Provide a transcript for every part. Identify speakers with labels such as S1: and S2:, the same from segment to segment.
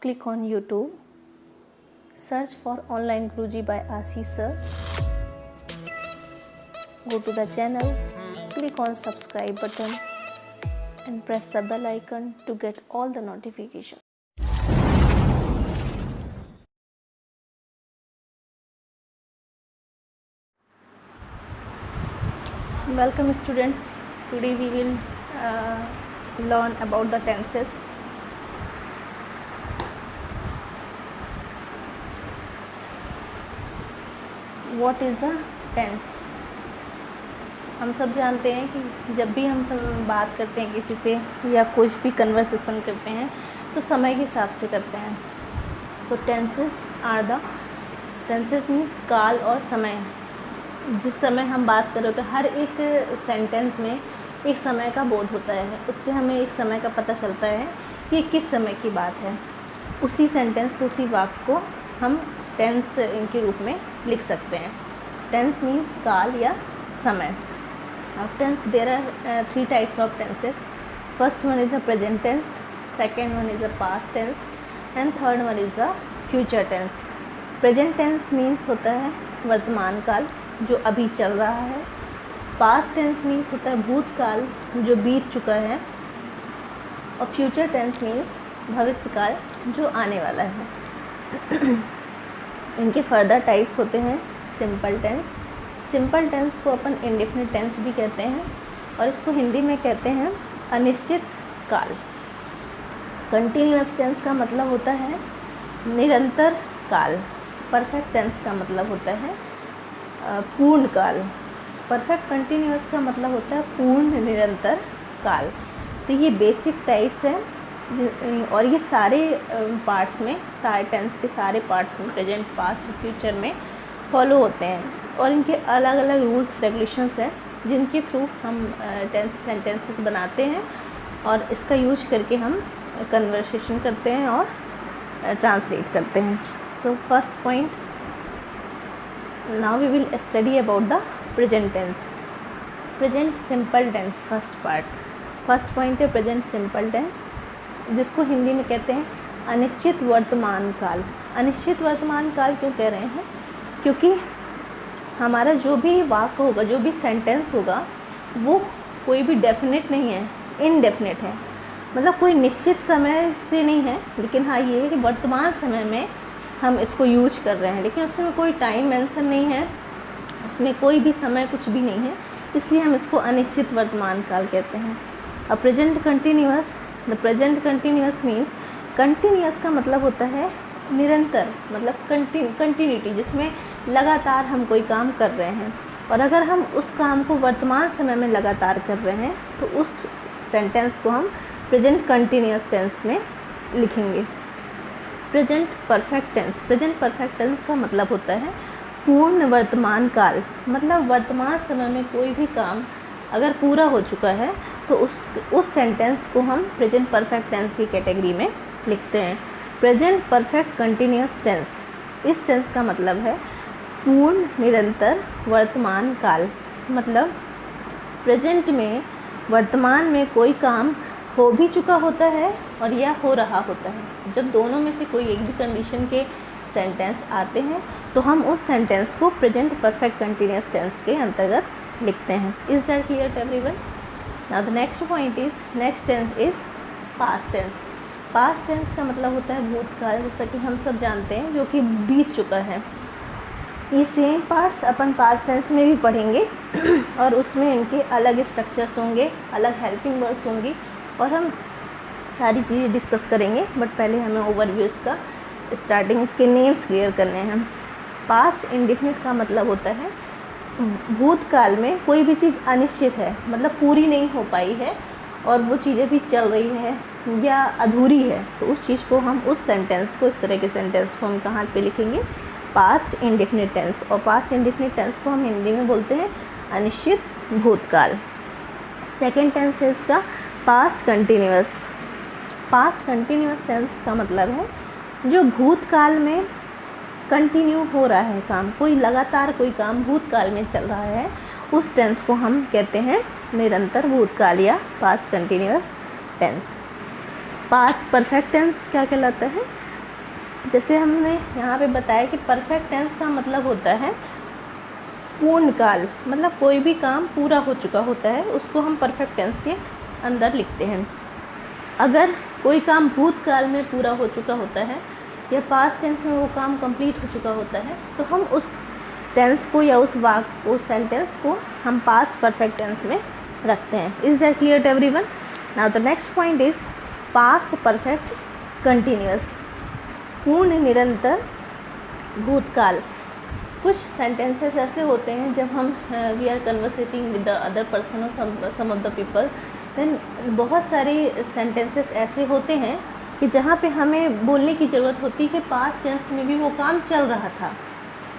S1: click on YouTube, search for Online Guruji by Ashish sir. Go to the channel, click on subscribe button and press the bell icon to get all the notifications. Welcome students. Today we will learn about the tenses. What is the tense? हम सब जानते हैं कि जब भी हम सब बात करते हैं किसी से या कुछ भी कन्वर्सेशन करते हैं तो समय के हिसाब से करते हैं। तो टेंसेस मीन्स काल और समय। जिस समय हम बात कर रहे होते हैं, हर एक सेंटेंस में एक समय का बोध होता है, उससे हमें एक समय का पता चलता है कि किस समय की बात है। उसी सेंटेंस को, उसी वाक्य को हम टेंस के रूप में लिख सकते हैं। टेंस मीन्स काल या समय। Tense, there are 3 types of tenses. First one is the present tense, second one is the past tense and third one is the future tense. Present tense means होता है वर्तमान काल, जो अभी चल रहा है। पास्ट टेंस मीन्स होता है भूतकाल, जो बीत चुका है। और फ्यूचर टेंस मीन्स भविष्यकाल, जो आने वाला है। इनके फर्दर टाइप्स होते हैं सिंपल टेंस। सिंपल टेंस को अपन इंडेफिनिट टेंस भी कहते हैं और इसको हिंदी में कहते हैं अनिश्चित काल। कंटिन्यूअस टेंस का मतलब होता है निरंतर काल। परफेक्ट टेंस का मतलब होता है पूर्ण काल। परफेक्ट कंटिन्यूअस का मतलब होता है पूर्ण निरंतर काल। तो ये बेसिक टाइप्स हैं और ये सारे पार्ट्स में, सारे टेंस के सारे पार्ट्स में, प्रेजेंट, पास्ट, फ्यूचर में फॉलो होते हैं। और इनके अलग अलग रूल्स रेगुलेशंस हैं जिनके थ्रू हम सेंटेंसेस बनाते हैं और इसका यूज करके हम कन्वर्सेशन करते हैं और ट्रांसलेट करते हैं। So first point, now we will study about the present tense. Present simple tense, first point है present simple tense, जिसको हिंदी में कहते हैं अनिश्चित वर्तमान काल। अनिश्चित वर्तमान काल क्यों कह रहे हैं? क्योंकि हमारा जो भी वाक्य होगा, जो भी सेंटेंस होगा, वो कोई भी डेफिनेट नहीं है, इनडेफिनेट है। मतलब कोई निश्चित समय से नहीं है, लेकिन हाँ ये है कि वर्तमान समय में हम इसको यूज कर रहे हैं, लेकिन उसमें कोई टाइम मेंशन नहीं है, उसमें कोई भी समय कुछ भी नहीं है, इसलिए हम इसको अनिश्चित वर्तमान काल कहते हैं। अब present continuous, the present continuous means, continuous का मतलब होता है निरंतर, मतलब कंटिन्यूटी, जिसमें लगातार हम कोई काम कर रहे हैं। और अगर हम उस काम को वर्तमान समय में लगातार कर रहे हैं तो उस सेंटेंस को हम प्रेजेंट कंटिन्यूअस टेंस में लिखेंगे। Present perfect tense, present perfect tense का मतलब होता है पूर्ण वर्तमान काल। मतलब वर्तमान समय में कोई भी काम अगर पूरा हो चुका है तो उस सेंटेंस को हम प्रेजेंट परफेक्ट टेंस की कैटेगरी में लिखते हैं। प्रेजेंट परफेक्ट कंटिन्यूअस टेंस, इस टेंस का मतलब है पूर्ण निरंतर वर्तमान काल। मतलब प्रेजेंट में, वर्तमान में कोई काम हो भी चुका होता है और या हो रहा होता है। जब दोनों में से कोई एक भी कंडीशन के सेंटेंस आते हैं तो हम उस सेंटेंस को प्रेजेंट परफेक्ट कंटिन्यूअस टेंस के अंतर्गत लिखते हैं। Is that clear to everyone? Now the next point is, next tense is past tense. Past tense का मतलब होता है भूतकाल, जैसा कि हम सब जानते हैं, जो कि बीत चुका है। ये सेम पार्ट्स अपन पास्ट टेंस में भी पढ़ेंगे और उसमें इनके अलग स्ट्रक्चर्स होंगे, अलग हेल्पिंग वर्ड्स होंगी और हम सारी चीज़ें डिस्कस करेंगे। बट पहले हमें ओवरव्यूज़ का स्टार्टिंग, इसके नेम्स क्लियर करने हैं। पास्ट इंडेफिनिट का मतलब होता है भूतकाल में कोई भी चीज़ अनिश्चित है, मतलब पूरी नहीं हो पाई है और वो चीज़ें भी चल रही है या अधूरी है, तो उस चीज़ को हम, उस सेंटेंस को, इस तरह के सेंटेंस को हम कहाँ पे लिखेंगे? Past indefinite tense. और पास्ट इंडेफिनिट टेंस को हम हिंदी में बोलते हैं अनिश्चित भूतकाल। सेकेंड टेंस है इसका past continuous. Past continuous tense का मतलब है जो भूतकाल में कंटिन्यू हो रहा है काम, कोई लगातार कोई काम भूतकाल में चल रहा है, उस टेंस को हम कहते हैं निरंतर भूतकाल या past continuous tense. Past perfect tense क्या कहलाता है? जैसे हमने यहाँ पे बताया कि परफेक्ट टेंस का मतलब होता है पूर्ण काल, मतलब कोई भी काम पूरा हो चुका होता है उसको हम परफेक्ट टेंस के अंदर लिखते हैं। अगर कोई काम भूतकाल में पूरा हो चुका होता है या पास्ट टेंस में वो काम कंप्लीट हो चुका होता है तो हम उस टेंस को या उस सेंटेंस को हम पास्ट परफेक्ट टेंस में रखते हैं। Is that clear to everyone? Now the next point is past perfect continuous, पूर्ण निरंतर भूतकाल। कुछ सेंटेंसेस ऐसे होते हैं जब हम we are conversating with the other person और some of the people, then बहुत सारी सेंटेंसेस ऐसे होते हैं कि जहाँ पे हमें बोलने की ज़रूरत होती है कि पास्ट टेंस में भी वो काम चल रहा था,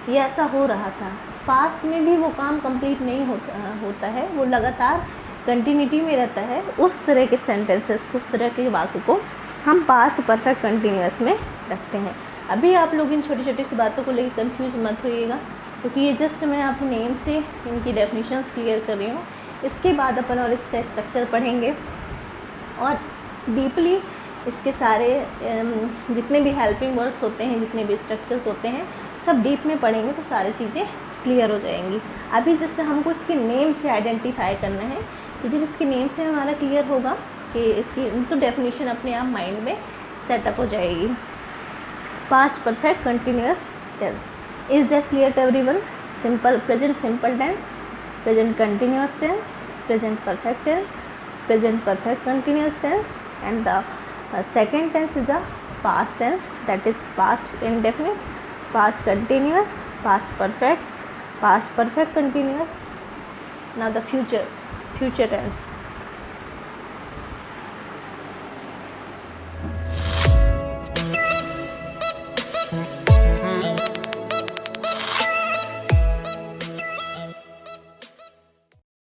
S1: ये ऐसा हो रहा था, पास्ट में भी वो काम कंप्लीट नहीं होता है, वो लगातार कंटिन्यूटी में रहता है। उस तरह के सेंटेंसेस को, उस तरह के वाक्य को हम पास्ट परफेक्ट कंटिन्यूअस में रखते हैं। अभी आप लोग इन छोटी छोटी सी बातों को लेकर कंफ्यूज मत होइएगा, क्योंकि ये जस्ट मैं आपको नेम से इनकी डेफिनेशंस क्लियर कर रही हूँ। इसके बाद अपन और इसका स्ट्रक्चर पढ़ेंगे और डीपली इसके सारे जितने भी हेल्पिंग वर्ड्स होते हैं, जितने भी स्ट्रक्चर्स होते हैं, सब डीप में पढ़ेंगे तो सारी चीज़ें क्लियर हो जाएंगी। अभी जस्ट हमको इसके नेम से आइडेंटिफाई करना है कि जब इसके नेम से हमारा क्लियर होगा कि इसकी तो डेफिनेशन अपने आप माइंड में सेटअप हो जाएगी। Past perfect continuous tense, is that clear to everyone? Simple present simple tense, present continuous tense, present perfect tense, present perfect continuous tense, and the second tense is the past tense, that is past indefinite, past continuous, past perfect continuous. Now the future tense.